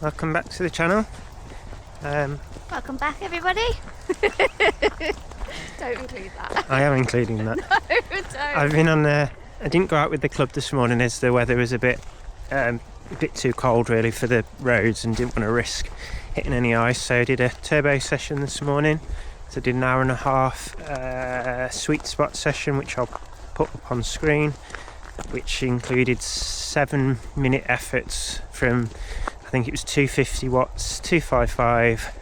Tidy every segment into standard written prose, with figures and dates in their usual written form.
welcome back to the channel. Welcome back, everybody. Don't include that. I am including that. No, don't. I've been on I didn't go out with the club this morning as the weather was a bit too cold really for the roads and didn't want to risk hitting any ice, so I did a turbo session this morning. So I did an hour and a half sweet spot session, which I'll put up on screen, which included 7-minute efforts from, I think it was 250 watts, 255,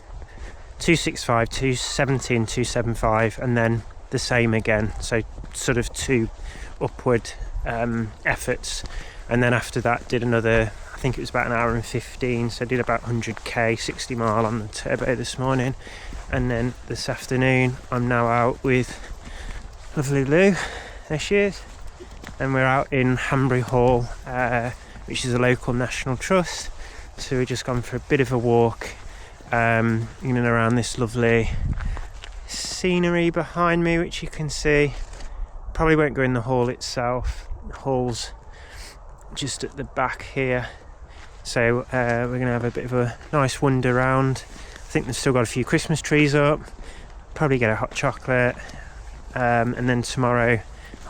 265, 270 and 275, and then the same again, so sort of 2 upward efforts. And then after that did another, I think it was about an hour and 15, so I did about 100k, 60 mile on the turbo this morning. And then this afternoon I'm now out with lovely Lou, there she is, and we're out in Hanbury Hall, which is a local national trust. So we've just gone for a bit of a walk in and around this lovely scenery behind me, which you can see. Probably won't go in the hall itself. The hall's just at the back here. So we're going to have a bit of a nice wander around. I think they've still got a few Christmas trees up. Probably get a hot chocolate. And then tomorrow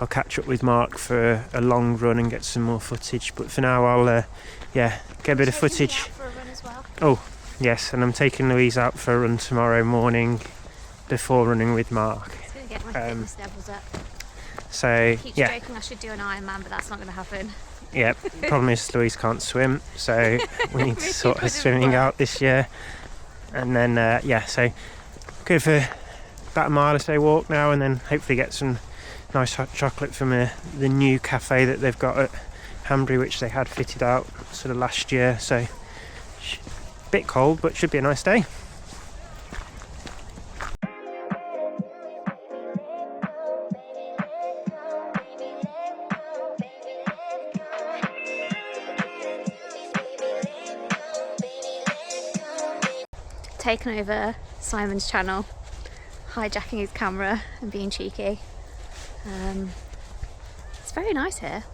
I'll catch up with Mark for a long run and get some more footage. But for now I'll get a bit of footage. For a run as well. Oh yes, and I'm taking Louise out for a run tomorrow morning before running with Mark. It's going to get my fitness levels up. So I keep yeah, joking I should do an Ironman, but that's not going to happen. yeah. Problem is Louise can't swim, so we need to Really sort her wouldn't swimming work. out this year. And then so go for about a mile or so walk now, and then hopefully get some nice hot chocolate from the new cafe that they've got at Hanbury, which they had fitted out sort of last year. So a bit cold, but should be a nice day. Taken over Simon's channel, hijacking his camera and being cheeky. It's very nice here.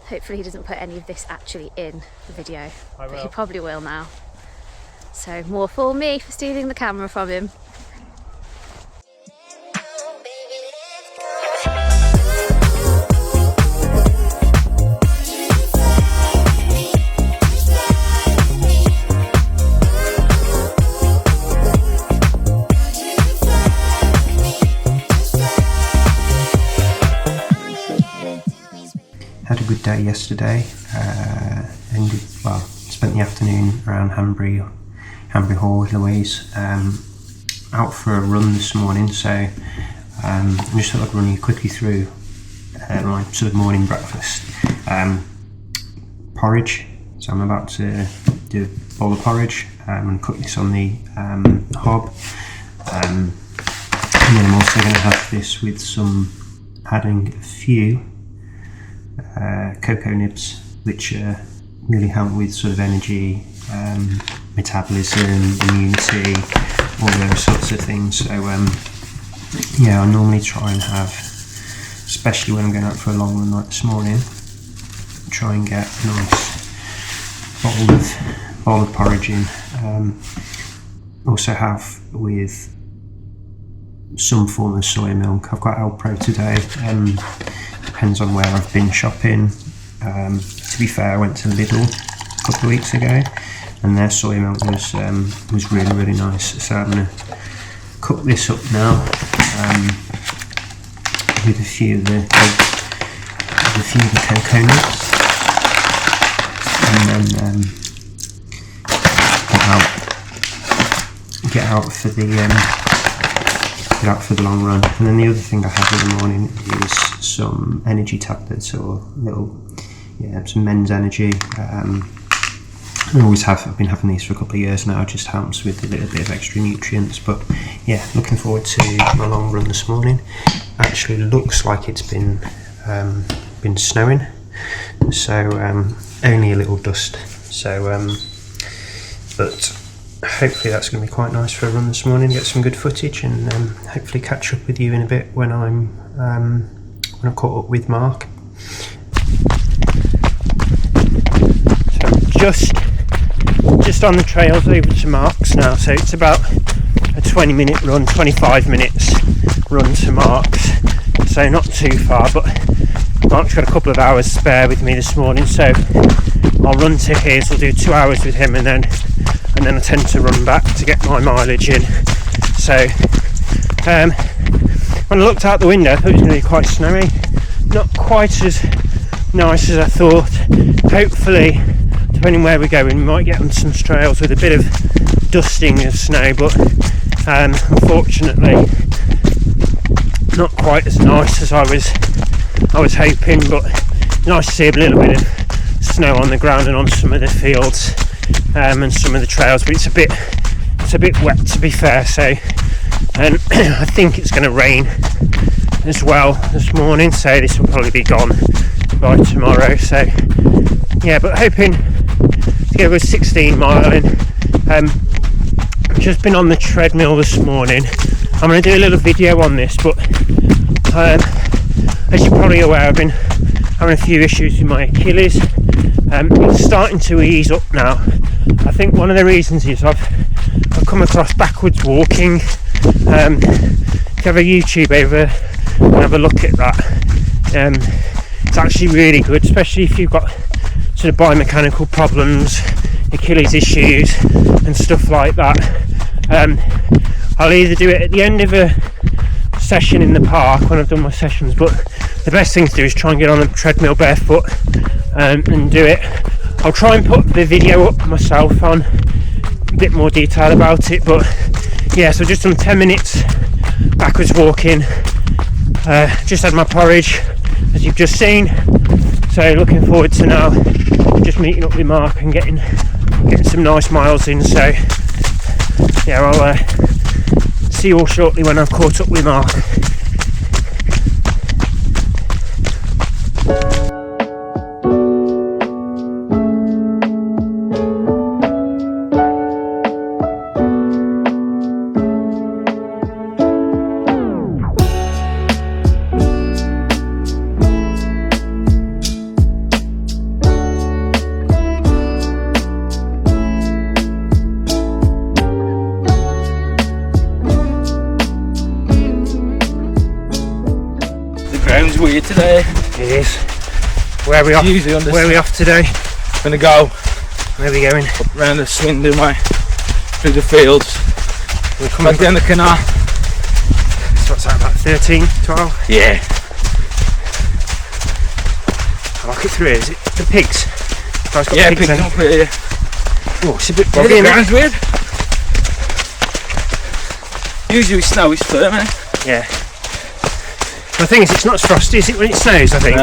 Hopefully he doesn't put any of this actually in the video, but he probably will now. So more for me for stealing the camera from him. Had a good day yesterday. Spent the afternoon around Hanbury Hall with Louise. Out for a run this morning, so I just thought I'd run you quickly through my sort of morning breakfast. Porridge. So I'm about to do a bowl of porridge and cook this on the hob. And then I'm also going to have this with adding a few cocoa nibs, which really help with sort of energy, metabolism, immunity, all those sorts of things. So I normally try and have, especially when I'm going out for a long run like this morning, try and get a nice bowl of porridge in. Also have with some form of soy milk. I've got Alpro today. Depends on where I've been shopping. To be fair, I went to Lidl a couple of weeks ago, and their soy milk was really, really nice. So I'm going to cook this up now with a few of the cocoa nibs, and then get out for the long run. And then the other thing I have in the morning is some energy tablets, or some men's energy. I've been having these for a couple of years now. It just helps with a little bit of extra nutrients. But yeah, looking forward to my long run this morning. Actually looks like it's been snowing, so only a little dust. So but hopefully that's going to be quite nice for a run this morning. Get some good footage, and hopefully catch up with you in a bit when I've caught up with Mark. So just just on the trails over to Marks now, so it's about a 20-minute run, 25 minutes run to Marks, so not too far, but Mark's got a couple of hours spare with me this morning, so I'll run to his. I'll do 2 hours with him, and then I tend to run back to get my mileage in. So when I looked out the window, I thought it was going to be quite snowy, not quite as nice as I thought. Hopefully, depending where we go, we might get on some trails with a bit of dusting of snow, but unfortunately not quite as nice as I was hoping. But nice to see a little bit of snow on the ground and on some of the fields and some of the trails, but it's a bit wet, to be fair. So and I think it's going to rain as well this morning, so this will probably be gone by tomorrow. So yeah, but hoping to get a 16 mile in. I've just been on the treadmill this morning. I'm going to do a little video on this, but as you're probably aware, I've been having a few issues with my Achilles. It's starting to ease up now. I think one of the reasons is I've come across backwards walking. If you have a YouTube over and have a look at that, it's actually really good, especially if you've got sort of biomechanical problems, Achilles issues and stuff like that. I'll either do it at the end of a session in the park when I've done my sessions, but the best thing to do is try and get on the treadmill barefoot and do it. I'll try and put the video up myself on a bit more detail about it, but yeah, so just done 10 minutes backwards walking. Just had my porridge, as you've just seen, so looking forward to now just meeting up with Mark and getting some nice miles in. So yeah, I'll see you all shortly when I've caught up with Mark. Ground's weird today. It is. Where are we off? Where are we off today? Gonna go. Where are we going? Up round the Swindon way, through the fields. We're coming back down the canal. So what's that, about 13, 12? Yeah. I like it through here. Is it the pigs? Got yeah, pigs up here. Oh, it's a bit boggy. The ground's weird. Usually snow is firm, eh? Yeah. The thing is, it's not as frosty, is it, when it snows, I think?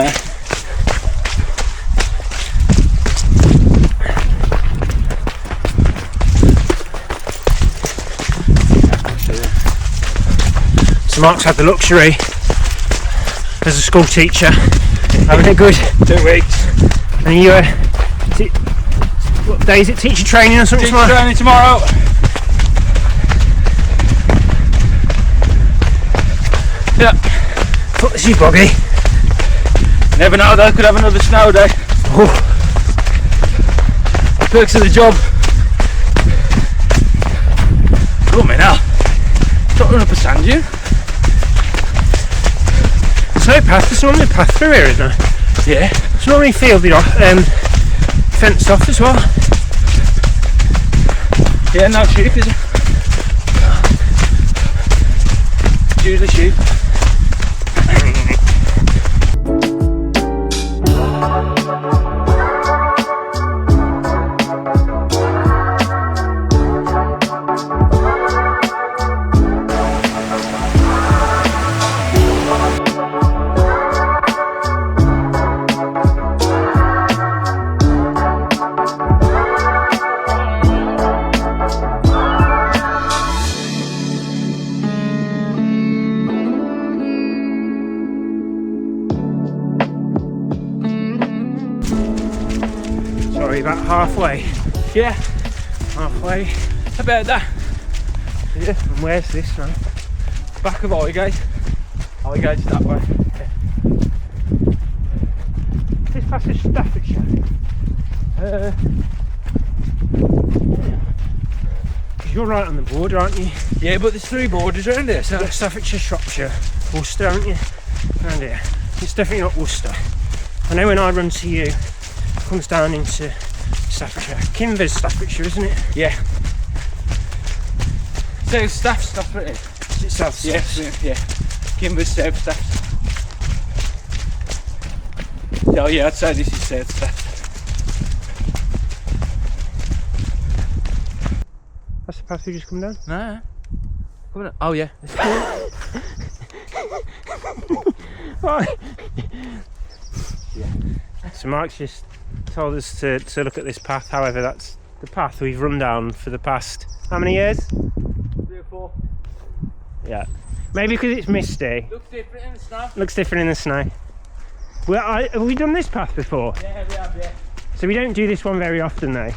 So Mark's had the luxury, as a school teacher, having a good 2 weeks. And you, what day is it, teacher training or something? Teacher training tomorrow. Yeah. Thought this is boggy. Never know though, could have another snow day. Oh. Perks of the job. Come in now. Don't run up a sand dune. There's no path, there's normally a path through here, isn't there? Yeah. It's normally fielded off, fenced off as well. Yeah, no sheep, is it? It's usually sheep. Sorry, about halfway. Yeah, Halfway. about that. Yeah. And where's this now? Back of Highgate. Highgate's that way. This past is Staffordshire. Because you're right on the border, aren't you? Yeah, but there's 3 borders around here, so... You've got Staffordshire, Shropshire, Worcester, haven't you? Around here. It's definitely not Worcester. I know when I run to you, it comes down into Staffordshire. Kinver's Staffordshire, isn't it? Yeah. South Staffordshire. Is it South? Yeah, yeah. Kimber's South Staff. Oh yeah, I'd say this is South Staff. That's the path we just come down? No. Come on. Oh yeah. Right. Yeah. So Mark's just told us to look at this path. However, that's the path we've run down for the past how many years? 3 or 4. Yeah. Maybe because it's misty. Looks different in the snow. Looks different in the snow. Well, have we done this path before? Yeah, we have, yeah. So we don't do this one very often though.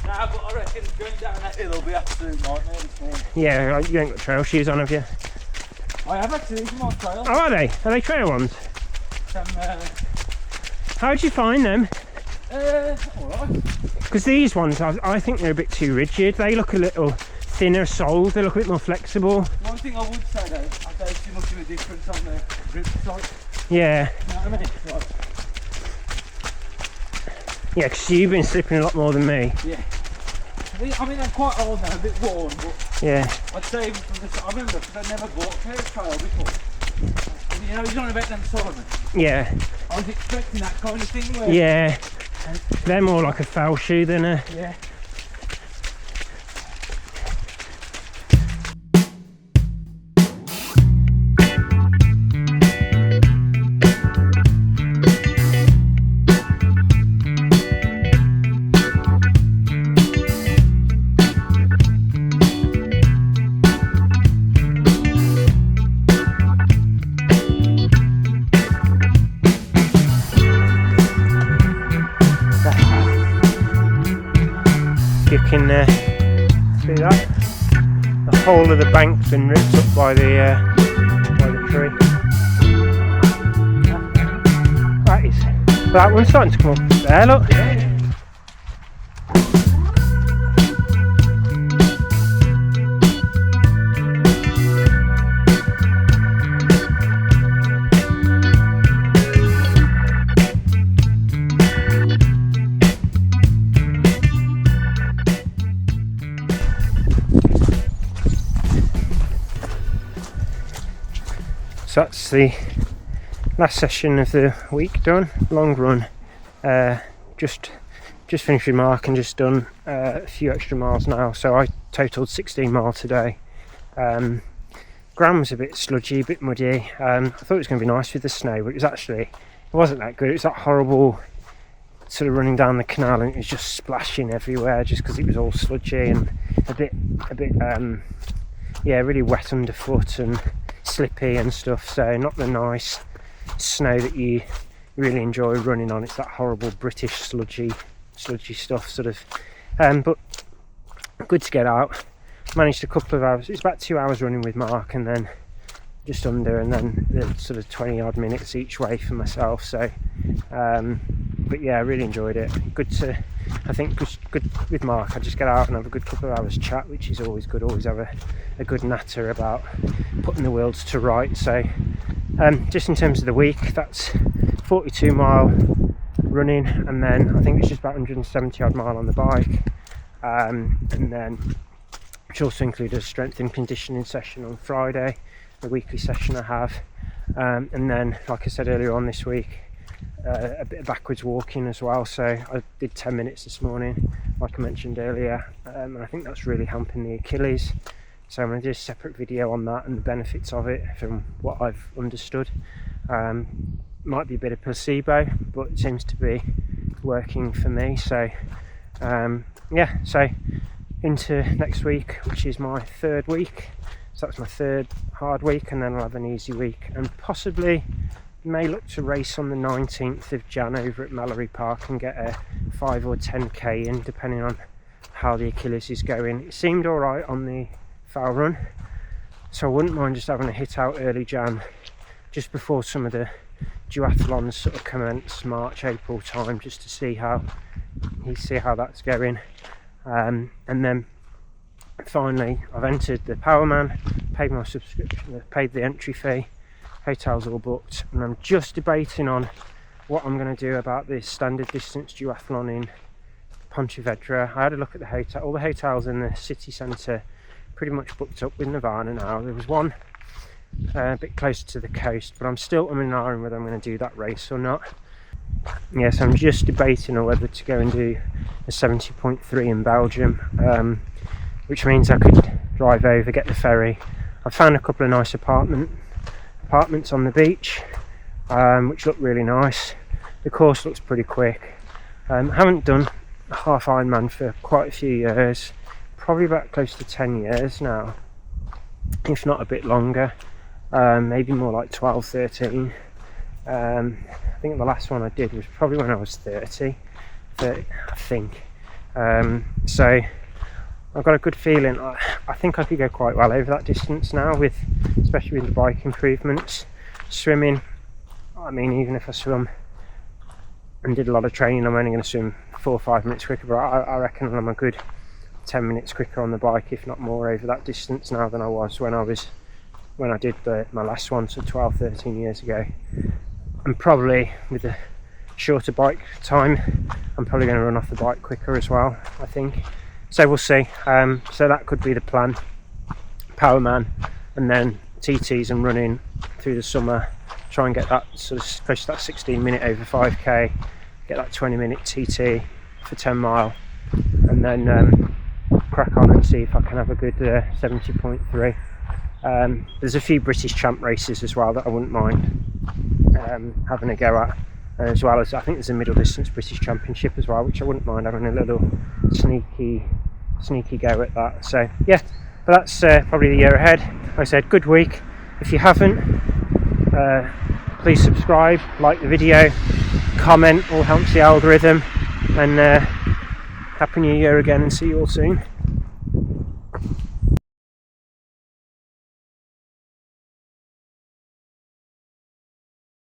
Nah, but I reckon going down that hill will be absolute nightmare this morning. Yeah, you ain't got trail shoes on, have you? I have actually, these are my trail. Oh, are they? Are they trail ones? How'd you find them? Alright. Because these ones, I think they're a bit too rigid. They look a little thinner soled, they look a bit more flexible. One thing I would say though, I don't see much of a difference on the grip side. Yeah. You know what I mean? Like, Yeah, because you've been slipping a lot more than me. yeah. I mean, I'm quite old now, a bit worn, but Yeah. I'd say even from the, I remember because I'd never bought a pair of trail before. And you know, he's on about them Solomon. Yeah. I was expecting that kind of thing where... Yeah. They're more like a foul shoe than a... Yeah. You can see that the whole of the bank's been ripped up by the tree. That one's starting to come up there, look. So that's the last session of the week done. Long run. Just finished with Mark and just done a few extra miles now. So I totaled 16 miles today. Ground was a bit sludgy, a bit muddy. I thought it was going to be nice with the snow, but it wasn't that good. It was that horrible sort of running down the canal, and it was just splashing everywhere just because it was all sludgy and a bit really wet underfoot and slippy and stuff. So not the nice snow that you really enjoy running on. It's that horrible British sludgy stuff sort of, but good to get out. Managed a couple of hours. It's about 2 hours running with Mark, and then just under, and then the sort of 20 odd minutes each way for myself. So but yeah, I really enjoyed it. Good with Mark. I just get out and have a good couple of hours chat, which is always good. Always have a good natter about putting the worlds to right. So just in terms of the week, that's 42 mile running, and then I think it's just about 170 odd mile on the bike, and then which also included a strength and conditioning session on Friday, the weekly session I have, and then like I said earlier on this week, a bit of backwards walking as well. So I did 10 minutes this morning, like I mentioned earlier, and I think that's really helping the Achilles. So I'm going to do a separate video on that and the benefits of it from what I've understood. Might be a bit of placebo, but it seems to be working for me. So yeah, so into next week, which is my third week. So that's my third hard week, and then I'll have an easy week, and possibly may look to race on the 19th of Jan over at Mallory Park and get a 5 or 10k in, depending on how the Achilles is going. It seemed alright on the foul run, so I wouldn't mind just having a hit out early Jan, just before some of the duathlons sort of commence March, April time, just to see how that's going. and then finally I've entered the Powerman, paid my subscription, paid the entry fee, hotel's all booked, and I'm just debating on what I'm going to do about this standard distance duathlon in Pontevedra. I had a look at the hotel. All the hotels in the city centre pretty much booked up with Nirvana now. There was one a bit closer to the coast, but I'm still umming and ahhing whether I'm going to do that race or not. Yes, I'm just debating on whether to go and do a 70.3 in Belgium, which means I could drive over, get the ferry. I've found a couple of nice apartments on the beach, which look really nice. The course looks pretty quick. Haven't done a half Ironman for quite a few years, probably about close to 10 years now, if not a bit longer, maybe more like 12, 13. I think the last one I did was probably when I was 30, I think. So I've got a good feeling. I think I could go quite well over that distance now, especially with the bike improvements. Swimming, I mean, even if I swim and did a lot of training, I'm only going to swim 4 or 5 minutes quicker, but I reckon I'm a good 10 minutes quicker on the bike, if not more, over that distance now than I was when I did my last one, so 12, 13 years ago. And probably with a shorter bike time, I'm probably going to run off the bike quicker as well, I think. So we'll see. So that could be the plan. Powerman, and then TTs and running through the summer. Try and get that sort of close to that 16 minute over 5k. Get that 20 minute TT for 10 mile, and then crack on and see if I can have a good 70.3. There's a few British champ races as well that I wouldn't mind having a go at, as well as I think there's a middle distance British Championship as well, which I wouldn't mind having a little sneaky go at that. So yeah, but that's probably the year ahead. Like I said, good week. If you haven't, please subscribe, like the video, comment, all helps the algorithm, and Happy New Year again, and see you all soon.